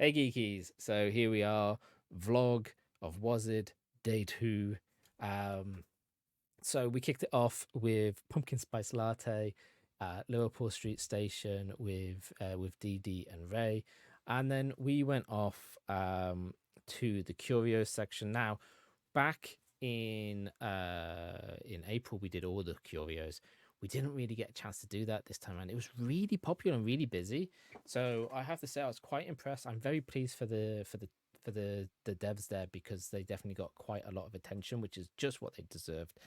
Hey Geekies, so here we are, vlog of WASD Day 2. So we kicked it off with Pumpkin Spice Latte at Liverpool Street Station with Dee Dee and Ray. And then we went off to the Curios section. Now, back in April, we did all the Curios. We didn't really get a chance to do that this time around. It was really popular and really busy. So I have to say I was quite impressed. I'm very pleased for the devs there, because they definitely got quite a lot of attention, which is just what they deserved.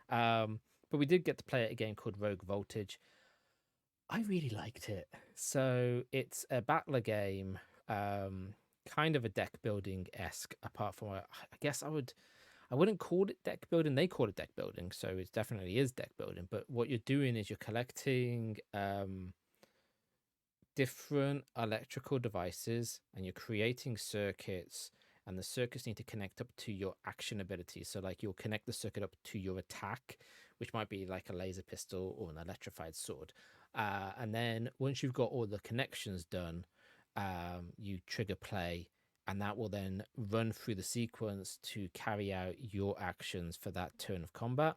But we did get to play a game called Rogue Voltage. I really liked it. So it's a battler game, kind of a deck building esque. Apart from, I guess I wouldn't call it deck building. They call it deck building, so it definitely is deck building. But what you're doing is you're collecting different electrical devices, and you're creating circuits, and the circuits need to connect up to your action abilities. So like you'll connect the circuit up to your attack, which might be like a laser pistol or an electrified sword. And then once you've got all the connections done, you trigger play, and that will then run through the sequence to carry out your actions for that turn of combat,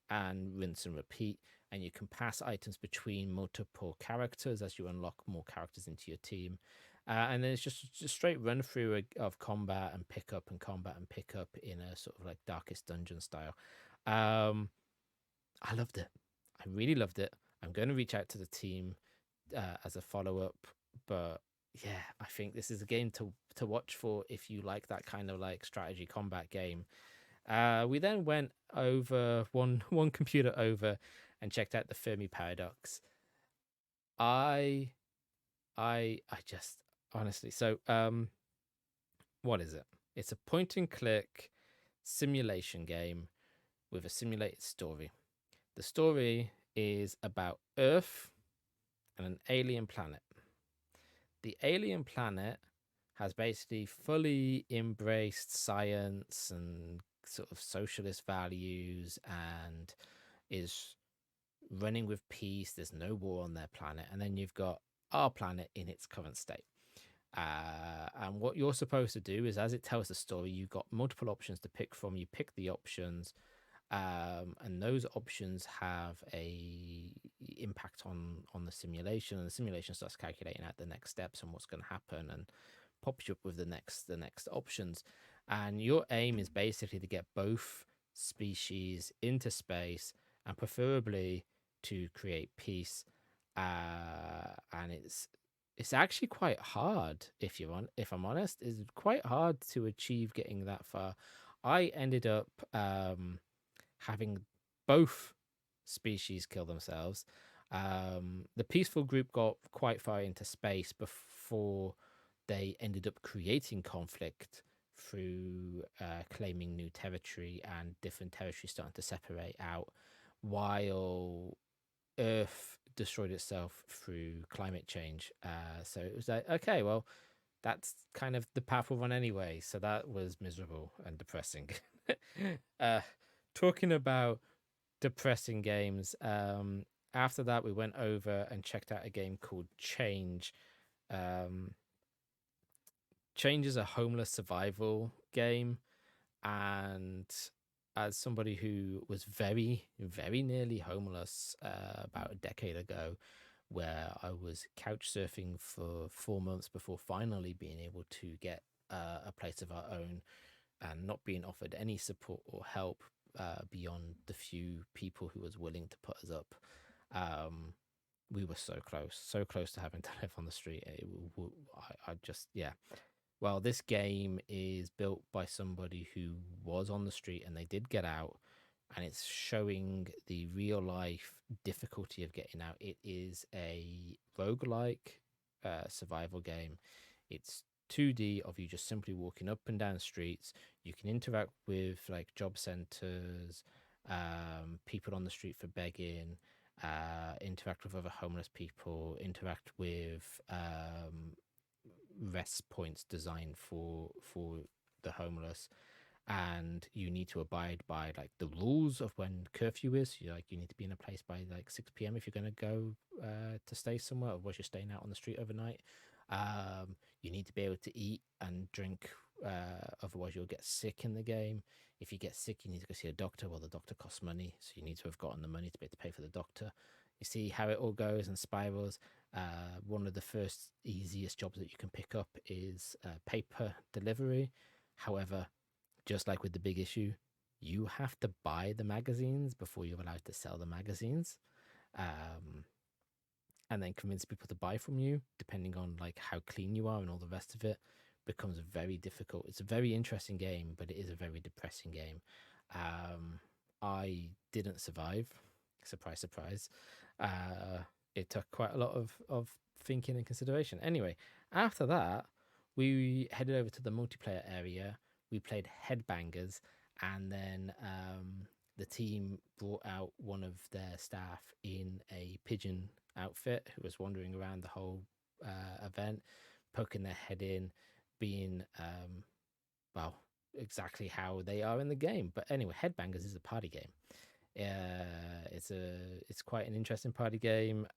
and rinse and repeat. And you can pass items between multiple characters as you unlock more characters into your team. And then it's just a straight run through of combat and pick up and combat and pick up in a sort of like Darkest Dungeon style. I loved it. I really loved it. I'm going to reach out to the team as a follow-up, but yeah, I think this is a game to watch for if you like that kind of like strategy combat game. We then went over one computer over and checked out the Fermi Paradox. I just honestly, so what is it? It's a point and click simulation game with a simulated story. The story is about Earth and an alien planet. The alien planet has basically fully embraced science and sort of socialist values, and is running with peace. There's no war on their planet. And then you've got our planet in its current state. And what you're supposed to do is, as it tells the story, you've got multiple options to pick from. You pick the options, and those options have a impact on the simulation, and the simulation starts calculating out the next steps and what's going to happen, and pops you up with the next options. And your aim is basically to get both species into space, and preferably to create peace. And it's actually quite hard, if I'm honest. It's quite hard to achieve getting that far. I ended up having both species kill themselves. The peaceful group got quite far into space before they ended up creating conflict through claiming new territory, and different territories starting to separate out, while Earth destroyed itself through climate change. So it was like, okay, well, that's kind of the path we're on anyway. So that was miserable and depressing. Talking about depressing games, after that we went over and checked out a game called Change. Change is a homeless survival game, and as somebody who was very, very nearly homeless about a decade ago, where I was couch surfing for 4 months before finally being able to get a place of our own, and not being offered any support or help beyond the few people who was willing to put us up. We were so close to having to live on the street. I just, yeah. Well, this game is built by somebody who was on the street, and they did get out, and it's showing the real life difficulty of getting out. It is a roguelike survival game. It's 2D of you just simply walking up and down streets. You can interact with like job centers, people on the street for begging, interact with other homeless people, interact with rest points designed for the homeless. And you need to abide by like the rules of when curfew is. You need to be in a place by like 6 p.m. if you're going to go to stay somewhere, or was you're staying out on the street overnight. You need to be able to eat and drink, otherwise you'll get sick in the game. If you get sick, you need to go see a doctor. Well, the doctor costs money, so you need to have gotten the money to be able to pay for the doctor. You see how it all goes and spirals. One of the first easiest jobs that you can pick up is paper delivery. However, just like with the big issue, you have to buy the magazines before you're allowed to sell the magazines. Um, and then convince people to buy from you, depending on like how clean you are and all the rest of it, becomes very difficult. It's a very interesting game, but it is a very depressing game. I didn't survive. Surprise, surprise. Uh, it took quite a lot of thinking and consideration. Anyway, after that, we headed over to the multiplayer area. We played Headbangers, and then the team brought out one of their staff in a pigeon outfit who was wandering around the whole event, poking their head in, being well, exactly how they are in the game. But anyway, Headbangers is a party game. It's quite an interesting party game.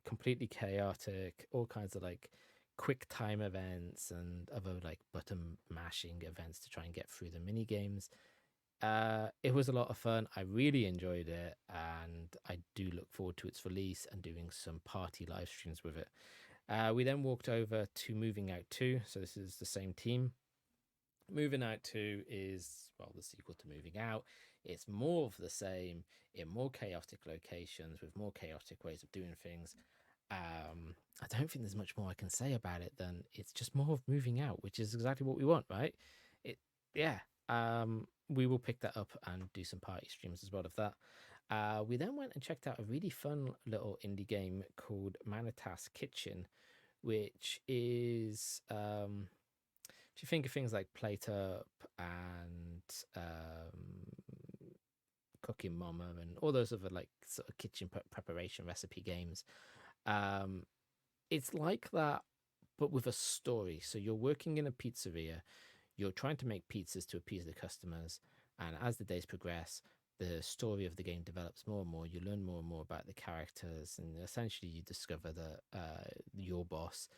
Completely chaotic, all kinds of like quick time events and other like button mashing events to try and get through the mini games. It was a lot of fun. I really enjoyed it, and I do look forward to its release and doing some party live streams with it. We then walked over to Moving Out 2. So this is the same team. Moving Out 2 is, well, the sequel to Moving Out. It's more of the same in more chaotic locations with more chaotic ways of doing things. I don't think there's much more I can say about it than it's just more of Moving Out, which is exactly what we want, right? Yeah. We will pick that up and do some party streams as well of that. We then went and checked out a really fun little indie game called Manitas Kitchen, which is if you think of things like Plate Up and Cooking Mama and all those other like sort of kitchen preparation recipe games, it's like that, but with a story. So you're working in a pizzeria, you're trying to make pizzas to appease the customers, and as the days progress, the story of the game develops more and more. You learn more and more about the characters, and essentially you discover that your boss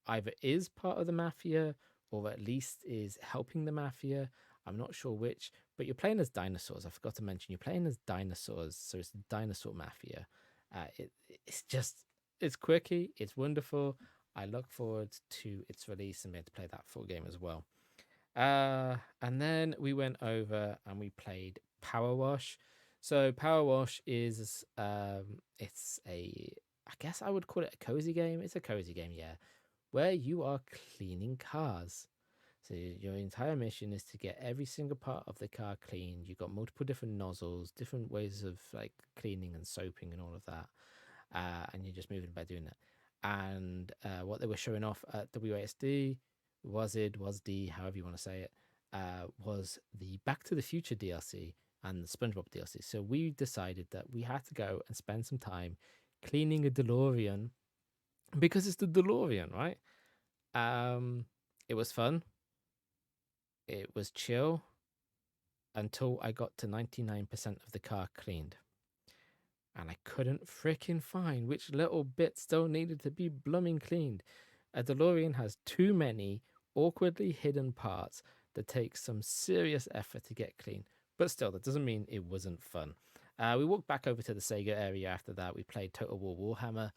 either is part of the mafia or at least is helping the mafia. I'm not sure which, but you're playing as dinosaurs. I forgot to mention you're playing as dinosaurs, so it's the dinosaur mafia. It's quirky, it's wonderful. I look forward to its release and being able to play that full game as well. And then we went over and we played Power Wash. So Power Wash is it's a, I guess I would call it a cozy game. It's a cozy game, yeah, where you are cleaning cars. So your entire mission is to get every single part of the car cleaned. You've got multiple different nozzles, different ways of like cleaning and soaping and all of that. And you're just moving by doing that. And what they were showing off at WASD, WASD, however you want to say it, was the Back to the Future DLC and the SpongeBob DLC. So we decided that we had to go and spend some time cleaning a DeLorean because it's the DeLorean, right? It was fun. It was chill until I got to 99% of the car cleaned. And I couldn't freaking find which little bit still needed to be blooming cleaned. A DeLorean has too many awkwardly hidden parts that take some serious effort to get clean. But still, that doesn't mean it wasn't fun. We walked back over to the Sega area after that. We played Total War Warhammer.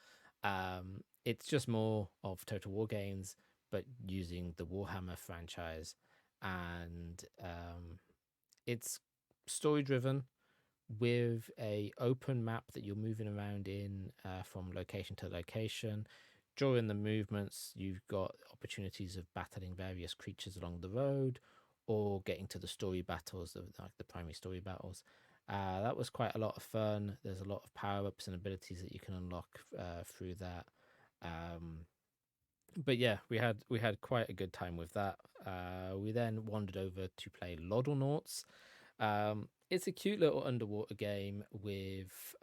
It's just more of Total War games, but using the Warhammer franchise. And it's story driven with a open map that you're moving around in from location to location. During the movements, you've got opportunities of battling various creatures along the road or getting to the story battles, like the primary story battles. That was quite a lot of fun. There's a lot of power-ups and abilities that you can unlock through that. But yeah, we had quite a good time with that. We then wandered over to play Lodonauts. It's a cute little underwater game with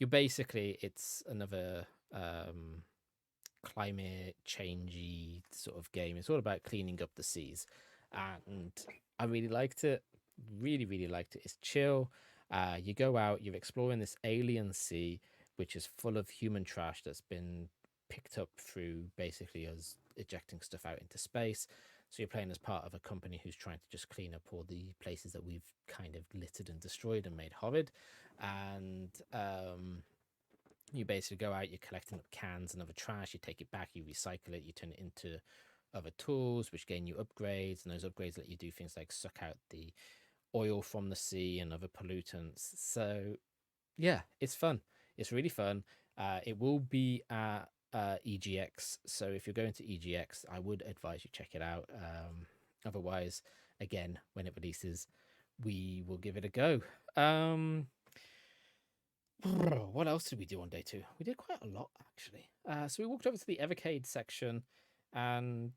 it's another climate changey sort of game. It's all about cleaning up the seas, and I really liked it. Really liked it. It's chill. You go out, you're exploring this alien sea, which is full of human trash that's been picked up through basically us ejecting stuff out into space. So you're playing as part of a company who's trying to just clean up all the places that we've kind of littered and destroyed and made horrid. And you basically go out, you're collecting up cans and other trash, you take it back, you recycle it, you turn it into other tools, which gain you upgrades, and those upgrades let you do things like suck out the oil from the sea and other pollutants. So yeah, it's fun. It's really fun. It will be at EGX. So if you're going to EGX, I would advise you check it out. Otherwise, again, when it releases, we will give it a go. What else did we do on day 2? We did quite a lot, actually. So we walked over to the Evercade section and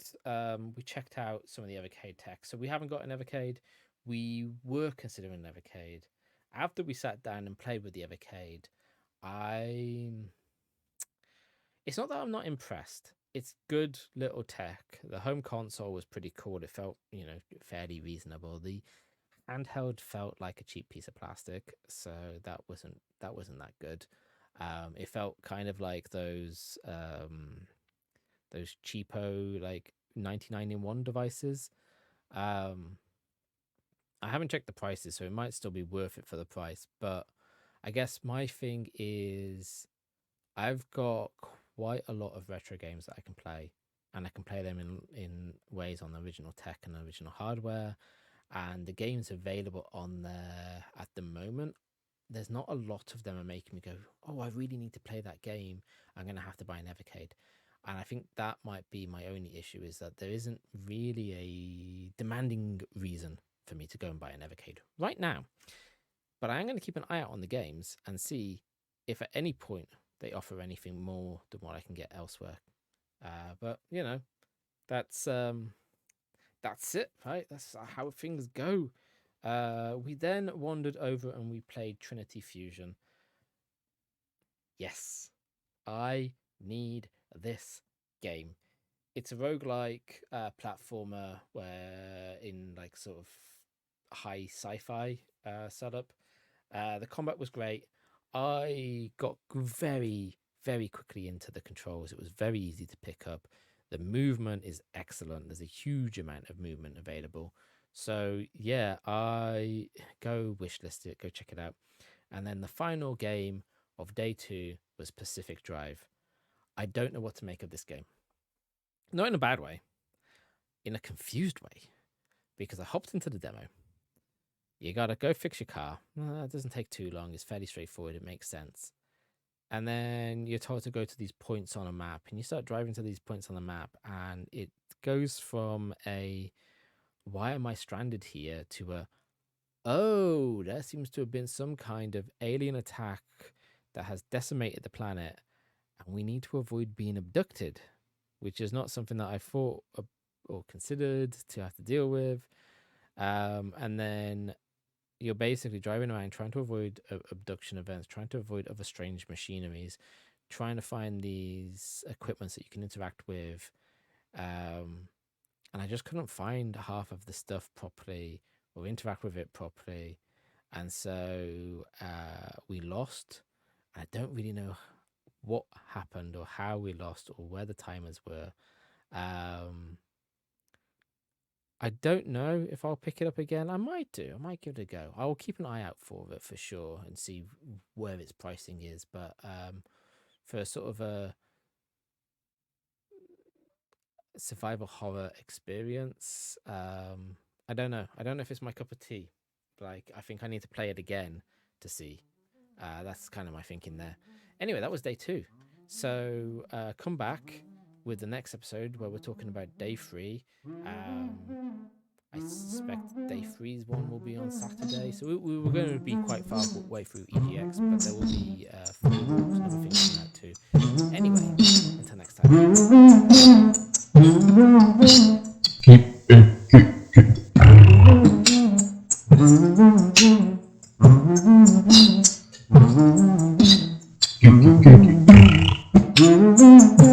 we checked out some of the Evercade tech. So we haven't got an Evercade. We were considering an Evercade. After we sat down and played with the Evercade, it's not that I'm not impressed. It's good little tech. The home console was pretty cool. It felt, fairly reasonable. The handheld felt like a cheap piece of plastic, so that wasn't that good. It felt kind of like those cheapo like 99-in-1 devices. I haven't checked the prices, so it might still be worth it for the price. But I guess my thing is I've got quite a lot of retro games that I can play, and I can play them in ways on the original tech and the original hardware. And the games available on there at the moment, there's not a lot of them are making me go, oh, I really need to play that game. I'm going to have to buy an Evercade. And I think that might be my only issue, is that there isn't really a demanding reason for me to go and buy an Evercade right now. But I am going to keep an eye out on the games and see if at any point they offer anything more than what I can get elsewhere. But, that's it, right? That's how things go. We then wandered over and we played Trinity Fusion. Yes, I need this game. It's a roguelike platformer where in like sort of high sci-fi setup. The combat was great. I got very, very quickly into the controls. It was very easy to pick up. The movement is excellent. There's a huge amount of movement available. So yeah, I go wishlist it, go check it out. And then the final game of day 2 was Pacific Drive. I don't know what to make of this game. Not in a bad way, in a confused way, because I hopped into the demo. You gotta go fix your car. It doesn't take too long. It's fairly straightforward. It makes sense. And then you're told to go to these points on a map, and you start driving to these points on the map, and it goes from a why am I stranded here to a oh, there seems to have been some kind of alien attack that has decimated the planet, and we need to avoid being abducted, which is not something that I thought or considered to have to deal with. And then you're basically driving around trying to avoid abduction events, trying to avoid other strange machineries, trying to find these equipments that you can interact with. And I just couldn't find half of the stuff properly or interact with it properly. And so we lost. I don't really know what happened or how we lost or where the timers were. I don't know if I'll pick it up again. I might do. I might give it a go. I will keep an eye out for it for sure and see where its pricing is. But for sort of a survival horror experience, I don't know. I don't know if it's my cup of tea. Like, I think I need to play it again to see. That's kind of my thinking there. Anyway, that was day 2. So come back with the next episode where we're talking about day 3. I suspect day 3's one will be on Saturday. So we were going to be quite far way through EGX, but there will be food and other things in that too. Anyway, until next time.